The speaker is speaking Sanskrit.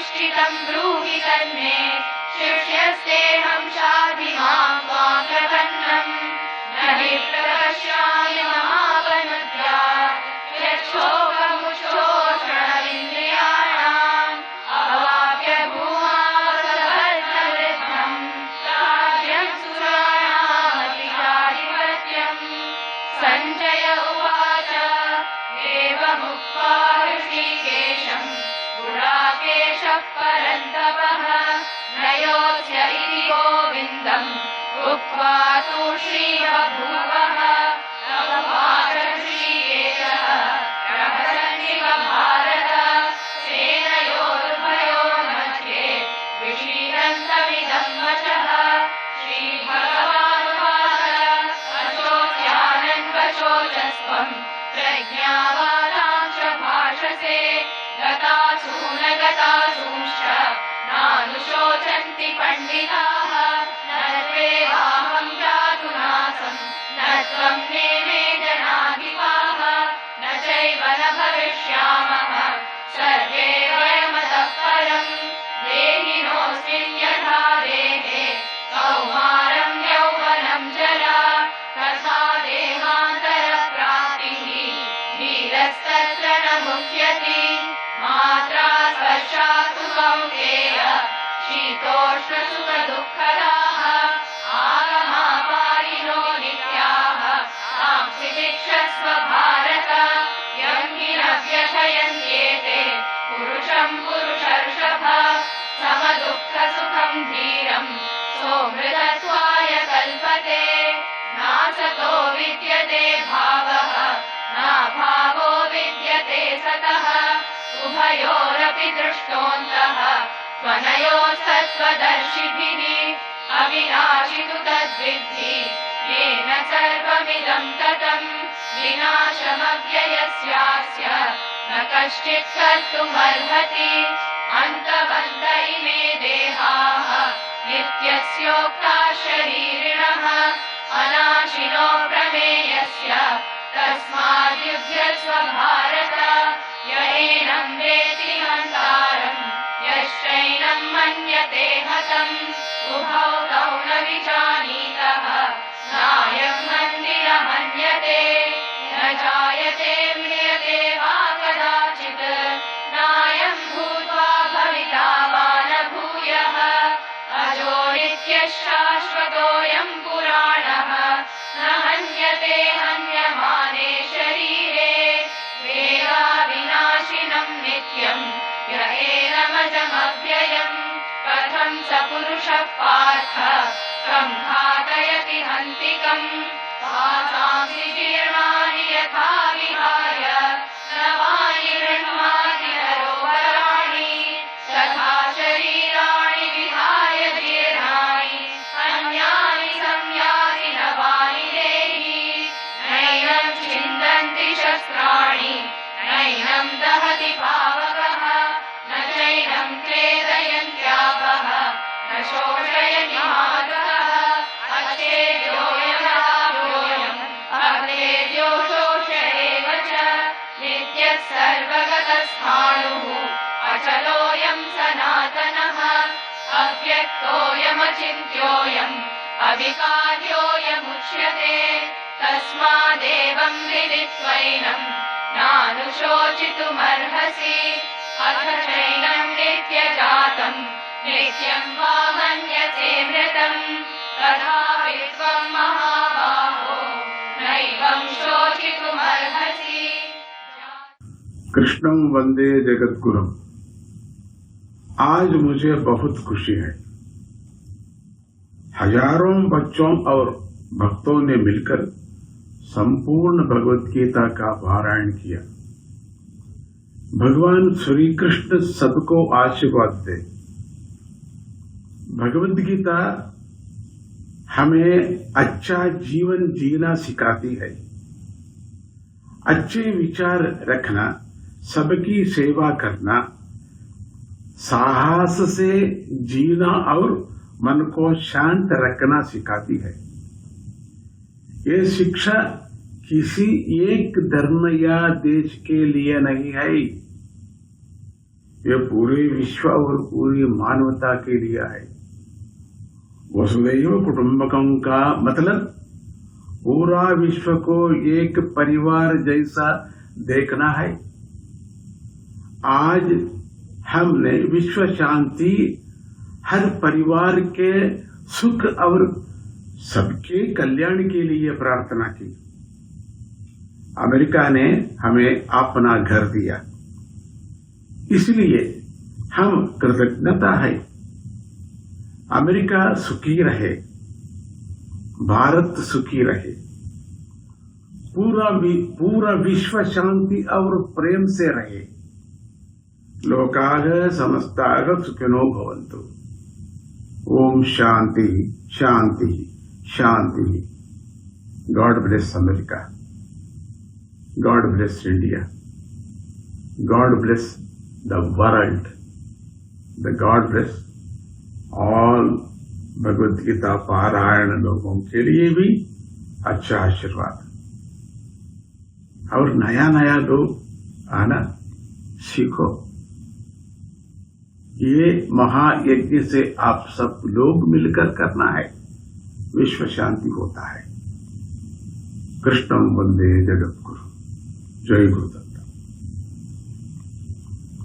निश्चितं ब्रूहि तन्मे शिष्यस्तेऽहं शाधि मां त्वां प्रपन्नम् न हि प्रपश्यामि महापनुद्या यच्छोकमुच्छोषणमिन्द्रियाणाम् अवाप्य भूमावसपद्मवृद्धम् राज्यं सुराणामपि चाधिपत्यम्। सञ्जय उवाच एवमुक्त्वा ऋषिकेशम् गुडाकेशः परन्तपः न योत्स्य इति गोविन्दम् उक्त्वा तूष्णीमभूवः। तमुवाच ऋषिकेशः प्रहसन्निव भारत सेनयोरुभयोर्मध्ये विषीदन्तमिदं वचः। श्रीभगवानुवाच अशोच्यानन्वशोचस्त्वम् प्रज्ञावादां च भाषसे गतासून गतासूंश्च नानुशोचन्ति पण्डिताः। न त्वेवाहं जातुनासं न त्वं नेमे जनाधिपाः न चैव न भविष्यामः सर्वे वयमतः परम्। देहिनोऽस्मिन् यथा देहे कौमारं यौवनं जरा तथा देहान्तरप्राप्तिः धीरस्तत्र न मुह्यति। मात्रा स्पर्शास्तु कौन्तेय शीतोष्णसुखदुःखदाः आगमापायिनो नित्याः तांसि तिक्षस्व भारत। यं हि न व्यथयन्त्येते पुरुषं पुरुषर्षभ समदुःखसुखं धीरं सोऽमृतत्वाय कल्पते। नासतो विद्यते भावः नाभावो विद्यते सतः उभयोरपि दृष्टोऽन्तः त्वनयोस्तत्त्वदर्शिभिः। अविनाशि तु तद्विद्धि येन सर्वमिदं ततम् विनाशमव्ययस्यास्य न कश्चित् कर्तुमर्हति। अन्तवन्त इमे देहाः नित्यस्योक्ता शरीरिणः अनाशिनो प्रमेयस्य तस्माद्युध्यस्व भारत। य एनं वेत्ति हन्तारम् यश्चैनं मन्यते हतम् उभौ तौ न विजानीतः नायं हन्ति न हन्यते। न जायते म्रियते वा कदाचित् नायं भूत्वा भविता वा न भूयः। अजो नित्यः शाश्वतोऽयं पुराणः न हन्यते हन्यमाने शरीरे। वेदाविनाशिनं नित्यं य एनमजमव्ययम् कथं स पुरुषः पार्थ कं घातयति हन्तिकम्। वासांसि जीर्णानि यथा विहाय नवानि गृह्णाति नरोपराणि तथा शरीराणि विहाय जीर्णानि अन्यानि संयाति नवानि देहि। नैनं छिन्दन्ति शस्त्राणि नैनं दहति पावकः न चैनं क्लेदयन्त्यापः न शोषयति मारुतः। अच्छेद्योऽयमदाभ्योऽयम् अभेद्यो शोष एव च नित्यः सर्वगतस्थाणुः अचलोऽयं सनातनः। अव्यक्तोऽयमचिन्त्योऽयम् अविकार्योऽयमुच्यते। तस्मादेवं विदित्वैनं नानुशोचितुमर्हसि। अथ चैनं नित्यजातं नित्यं वा मन्यसे मृतम् तथापि त्वं महाबाहो नैवं शोचितुमर्हसि। कृष्णं वंदे जगद्गुरुम्। आज मुझे बहुत खुशी है। हजारों बच्चों और भक्तों ने मिलकर संपूर्ण भगवत गीता का पारायण किया। भगवान श्री कृष्ण सबको आशीर्वाद दे। भगवत गीता हमें अच्छा जीवन जीना सिखाती है। अच्छे विचार रखना, सबकी सेवा करना, साहस से जीना और मन को शांत रखना सिखाती है। ये शिक्षा किसी एक धर्म या देश के लिए नहीं है। ये पूरे विश्व और पूरी मानवता के लिए है। वसुधैव कुटुंबकम का मतलब पूरा विश्व को एक परिवार जैसा देखना है। आज हमने विश्व शांति, हर परिवार के सुख और सबके कल्याण के लिए प्रार्थना की। अमेरिका ने हमें अपना घर दिया, इसलिए हम कृतज्ञता है। अमेरिका सुखी रहे, भारत सुखी रहे, पूरा विश्व शांति और प्रेम से रहे। लोकाः समस्ताः सुखिनो भवन्तु। ओम shanti shanti shanti. God bless America, God bless India, God bless the world, the God bless all Bhagavad Gita पारायण लोगों के लिए भी अच्छा आशीर्वाद। और नया नया लोग आना सीखो। ये महायज्ञ से आप सब लोग मिलकर करना है, विश्व शांति होता है। कृष्णं वंदे जगद्गुरु। जय गुरुदेव।